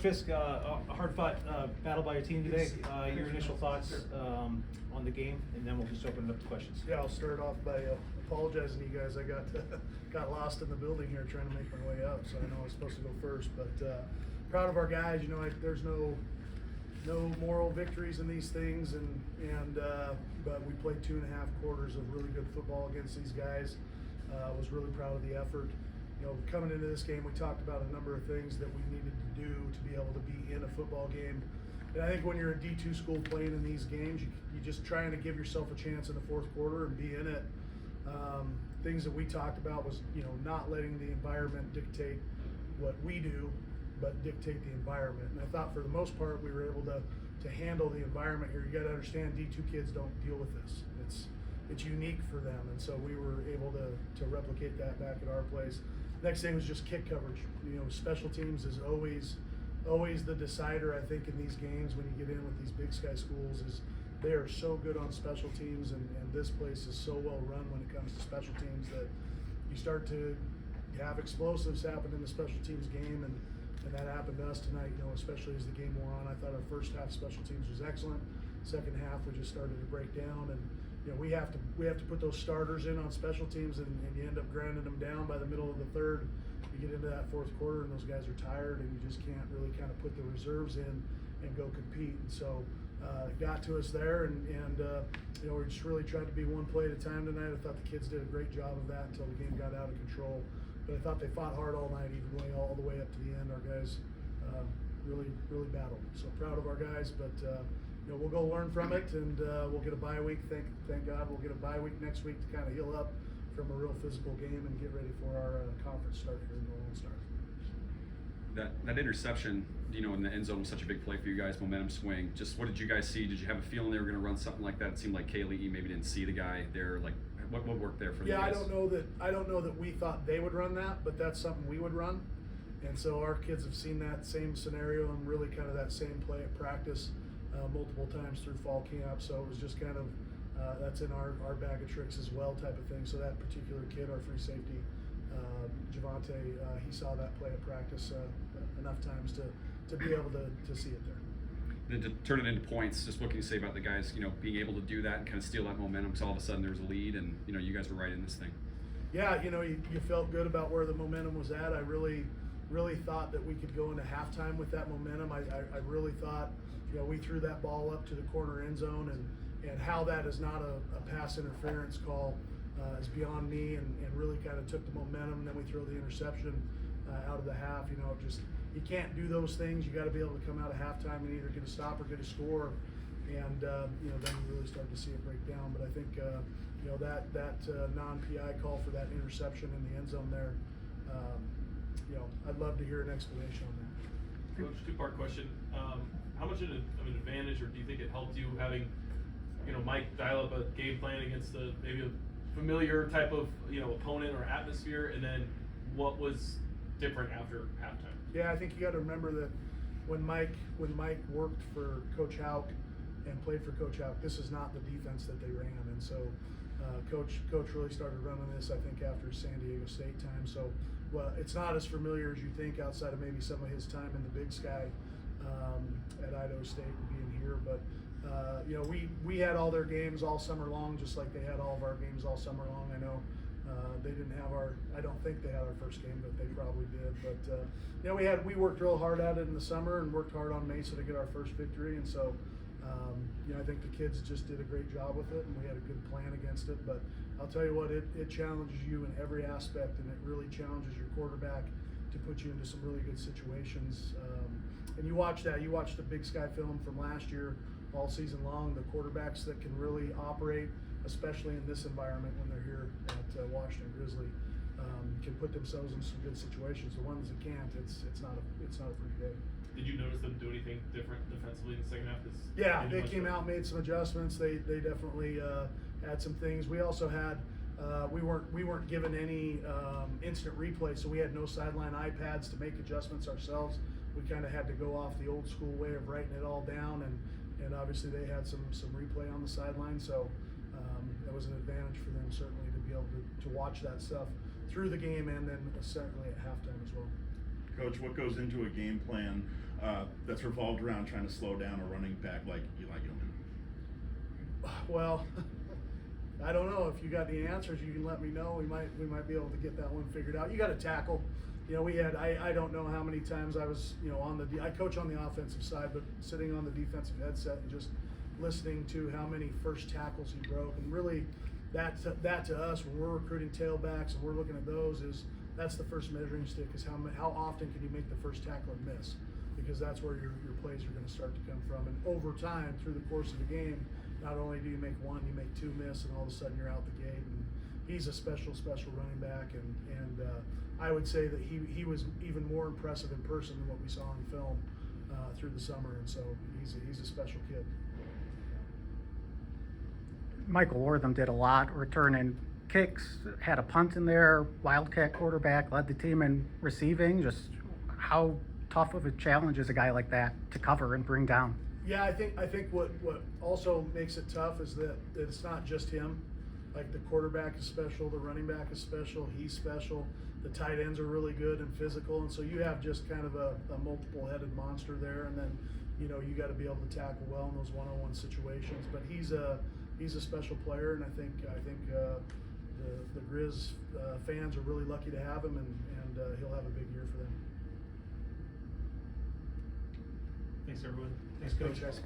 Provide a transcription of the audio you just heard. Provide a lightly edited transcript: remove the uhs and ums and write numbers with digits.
Fisk, a hard-fought battle by your team today. Your initial thoughts on the game, and then we'll just open it up to questions. Yeah, I'll start off by apologizing to you guys. I got lost in the building here trying to make my way up, so I know I was supposed to go first. But proud of our guys. You know, there's no moral victories in these things, but we played 2.5 quarters of really good football against these guys. Was really proud of the effort. You know, coming into this game, we talked about a number of things that we needed to do to be able to be in a football game. And I think when you're a D2 school playing in these games, you just trying to give yourself a chance in the fourth quarter and be in it. Things that we talked about was, you know, not letting the environment dictate what we do, but dictate the environment. And I thought for the most part, we were able to handle the environment here. You got to understand, D2 kids don't deal with this. It's unique for them, and so we were able to replicate that back at our place. Next thing was just kick coverage. You know, special teams is always the decider, I think, in these games when you get in with these Big Sky schools. Is they are so good on special teams, and this place is so well run when it comes to special teams that you start to have explosives happen in the special teams game, and that happened to us tonight. You know, especially as the game wore on. I thought our first half special teams was excellent. Second half we just started to break down, and you know, we have to put those starters in on special teams, and you end up grinding them down by the middle of the third. You get into that fourth quarter, and those guys are tired, and you just can't really kind of put the reserves in and go compete. And so it got to us there, and you know, we just really tried to be one play at a time tonight. I thought the kids did a great job of that until the game got out of control. But I thought they fought hard all night, even all the way up to the end. Our guys really battled. So proud of our guys, but you know, we'll go learn from it, and we'll get a bye week. Thank God we'll get a bye week next week to kind of heal up from a real physical game and get ready for our conference start here in the Lone Stars. That interception, you know, in the end zone was such a big play for you guys, momentum swing. Just what did you guys see? Did you have a feeling they were going to run something like that? It seemed like Kaylee maybe didn't see the guy there. Like, what worked there for you guys? I don't know that we thought they would run that, but that's something we would run. And so our kids have seen that same scenario and really kind of that same play at practice multiple times through fall camp. So it was just kind of that's in our bag of tricks as well type of thing. So that particular kid, our free safety, Javante, he saw that play at practice enough times to be able to see it there. Then to turn it into points, just what can you say about the guys, you know, being able to do that and kind of steal that momentum? Because all of a sudden there was a lead, and you know, you guys were right in this thing. Yeah, you know, you felt good about where the momentum was at. I really thought that we could go into halftime with that momentum. I really thought, you know, we threw that ball up to the corner end zone, and how that is not a pass interference call is beyond me, and really kind of took the momentum. And then we throw the interception out of the half. You know, you can't do those things. You got to be able to come out of halftime and either get a stop or get a score, and you know, then you really start to see it break down. But I think you know, that non-PI call for that interception in the end zone there. You know, I'd love to hear an explanation on that. Coach, two-part question. How much of an advantage, or do you think it helped you having, you know, Mike dial up a game plan against maybe a familiar type of, you know, opponent or atmosphere, and then what was different after halftime? Yeah, I think you got to remember that when Mike worked for Coach Houck and played for Coach Houck, this is not the defense that they ran, and so Coach really started running this, I think, after San Diego State time. So, well, it's not as familiar as you think outside of maybe some of his time in the Big Sky at Idaho State and being here. But you know, we had all their games all summer long, just like they had all of our games all summer long. I know they didn't have I don't think they had our first game, but they probably did. But you know, we worked real hard at it in the summer and worked hard on Mesa to get our first victory, and so. You know, I think the kids just did a great job with it, and we had a good plan against it. But I'll tell you what, it challenges you in every aspect, and it really challenges your quarterback to put you into some really good situations. And you watch the Big Sky film from last year all season long. The quarterbacks that can really operate, especially in this environment when they're here at Washington Grizzly, can put themselves in some good situations. The ones that can't, it's not a free day. Did you notice them do anything different defensively in the second half? Yeah, they came out, made some adjustments. They definitely had some things. We also had we weren't given any instant replay, so we had no sideline iPads to make adjustments ourselves. We kind of had to go off the old school way of writing it all down, and obviously they had some replay on the sideline, so that was an advantage for them certainly to be able to watch that stuff through the game and then certainly at halftime as well. Coach, what goes into a game plan that's revolved around trying to slow down a running back like Eli Gilman? Well, I don't know. If you got the answers, you can let me know. We might be able to get that one figured out. You got to tackle. You know, we had, I don't know how many times I was, you know, I coach on the offensive side, but sitting on the defensive headset and just listening to how many first tackles he broke. And really, that to us, when we're recruiting tailbacks and we're looking at those, that's the first measuring stick, is how often can you make the first tackle and miss? Because that's where your plays are going to start to come from. And over time, through the course of the game, not only do you make one, you make two miss, and all of a sudden you're out the gate. And he's a special running back, and I would say that he was even more impressive in person than what we saw on film through the summer. And so he's a special kid. Michael Wortham did a lot, returning kicks, had a punt in there, Wildcat quarterback, led the team in receiving. Just how tough of a challenge is a guy like that to cover and bring down? Yeah, I think what also makes it tough is that it's not just him. Like, the quarterback is special, the running back is special, he's special, the tight ends are really good and physical, and so you have just kind of a multiple-headed monster there. And then, you know, you got to be able to tackle well in those one-on-one situations. But he's a special player, and I think the Grizz fans are really lucky to have him, and he'll have a big year for them. Thanks, everyone. Thanks, Coach. Thanks, guys.